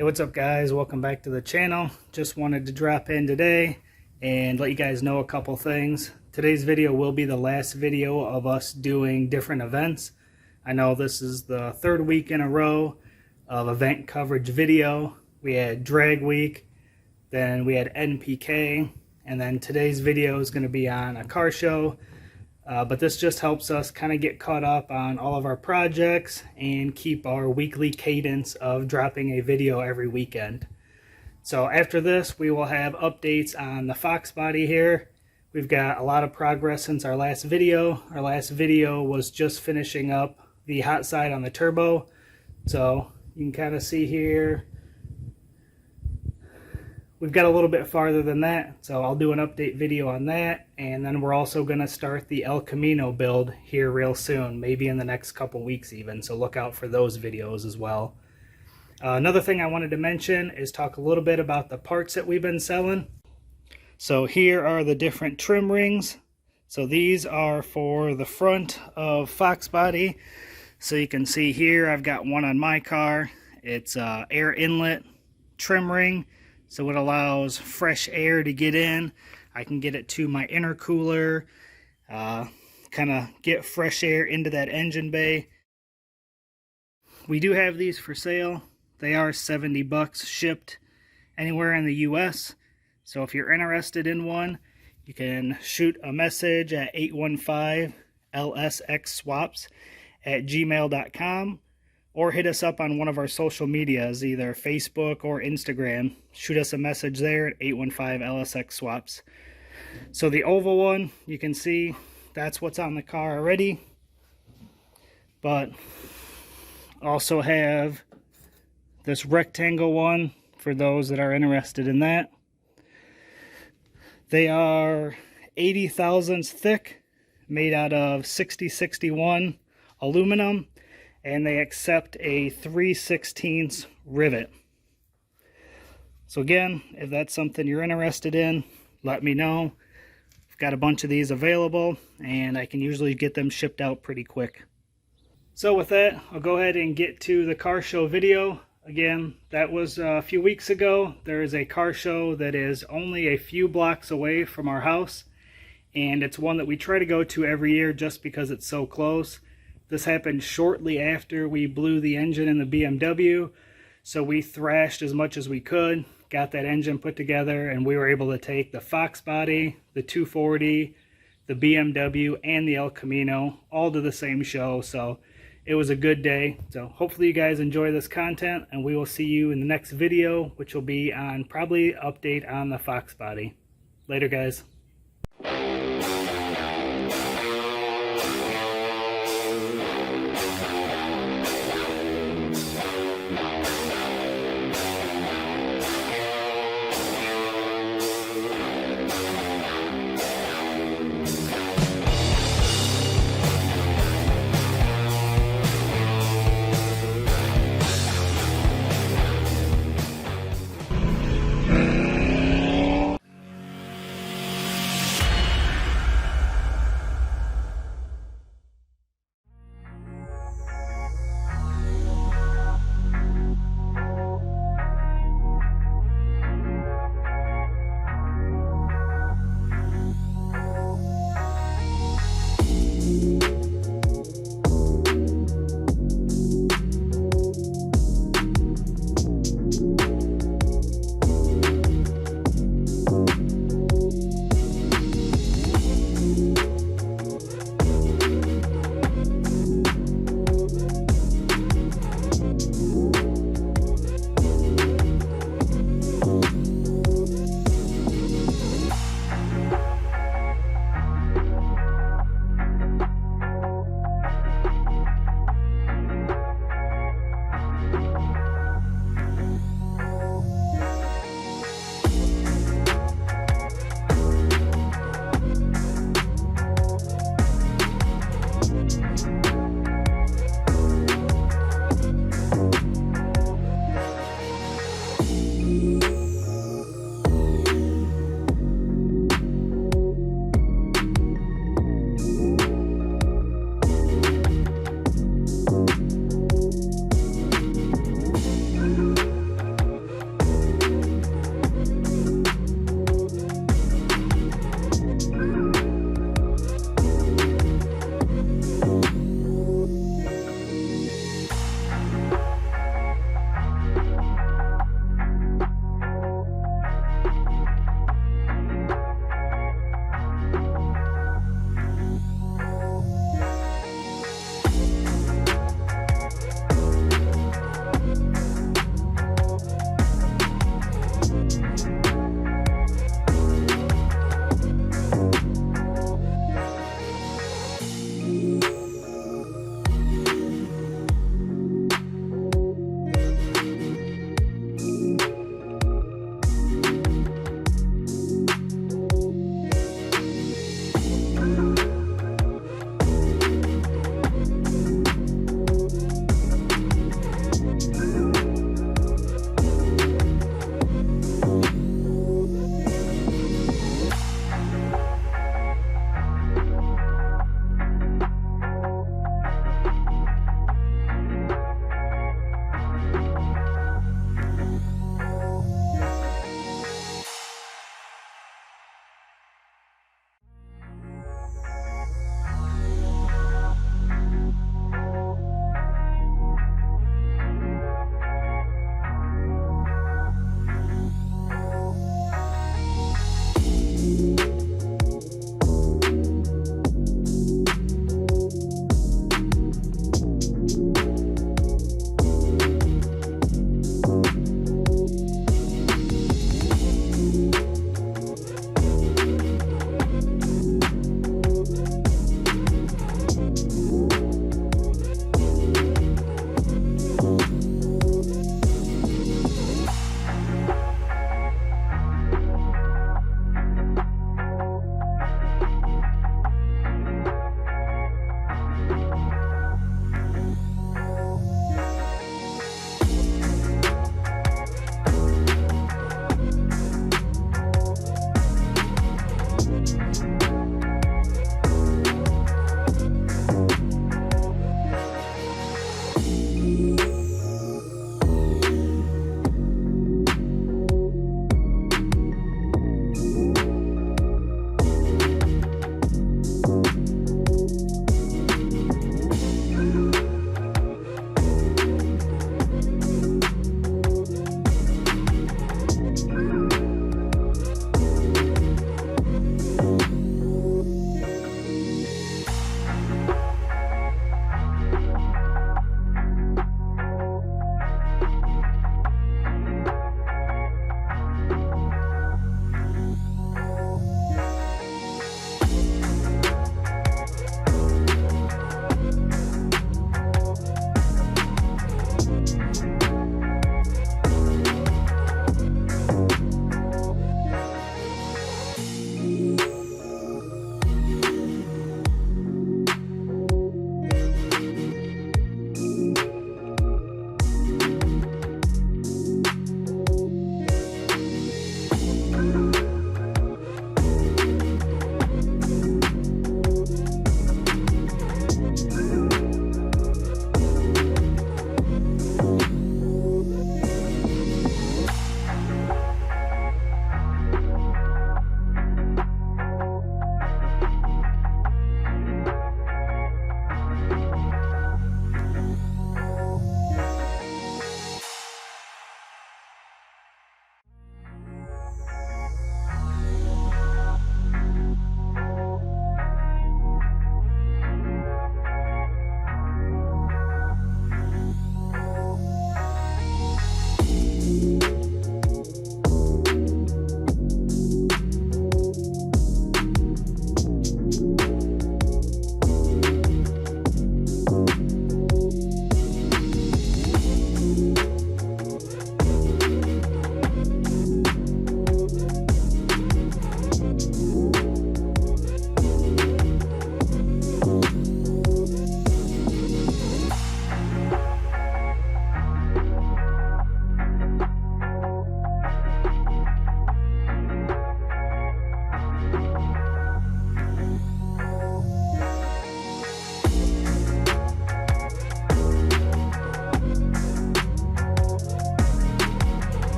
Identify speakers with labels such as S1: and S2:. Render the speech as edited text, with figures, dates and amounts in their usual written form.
S1: Hey, what's up guys? Welcome back to the channel. Just wanted to drop in today and let you guys know a couple things. Today's video will be the last video of us doing different events. I know this is the third week in a row of event coverage video. We had drag week, then we had NPK, and then today's video is going to be on a car show. But this just helps us kind of get caught up on all of our projects and keep our weekly cadence of dropping a video every weekend. So after this, we will have updates on the Foxbody here. We've got a lot of progress since our last video. Our last video was just finishing up the hot side on the turbo. So you can kind of see here, we've got a little bit farther than that, so I'll do an update video on that, and then we're also going to start the El Camino build here real soon, maybe in the next couple weeks even, so look out for those videos as well. Another thing I wanted to mention is talk a little bit about the parts that we've been selling. So here are the different trim rings. So these are for the front of Foxbody. So you can see here I've got one on my car. It's air inlet trim ring. So it allows fresh air to get in. I can get it to my intercooler, kind of get fresh air into that engine bay. We do have these for sale. They are $70 shipped anywhere in the US. So if you're interested in one, you can shoot a message at 815 LSx Swaps at gmail.com. Or hit us up on one of our social medias, either Facebook or Instagram. Shoot us a message there at 815 LSx Swaps. So the oval one, you can see that's what's on the car already. But also have this rectangle one for those that are interested in that. They are 80 thousandths thick, made out of 6061 aluminum. And they accept a 3/16 rivet. So again, if that's something you're interested in, let me know. I've got a bunch of these available, and I can usually get them shipped out pretty quick. So with that, I'll go ahead and get to the car show video. Again, that was a few weeks ago. There is a car show that is only a few blocks away from our house, and it's one that we try to go to every year just because it's so close. This happened shortly after we blew the engine in the BMW, so we thrashed as much as we could, got that engine put together, and we were able to take the Foxbody, the 240, the BMW, and the El Camino all to the same show. So it was a good day. So hopefully you guys enjoy this content, and we will see you in the next video, which will be on probably update on the Foxbody. Later guys.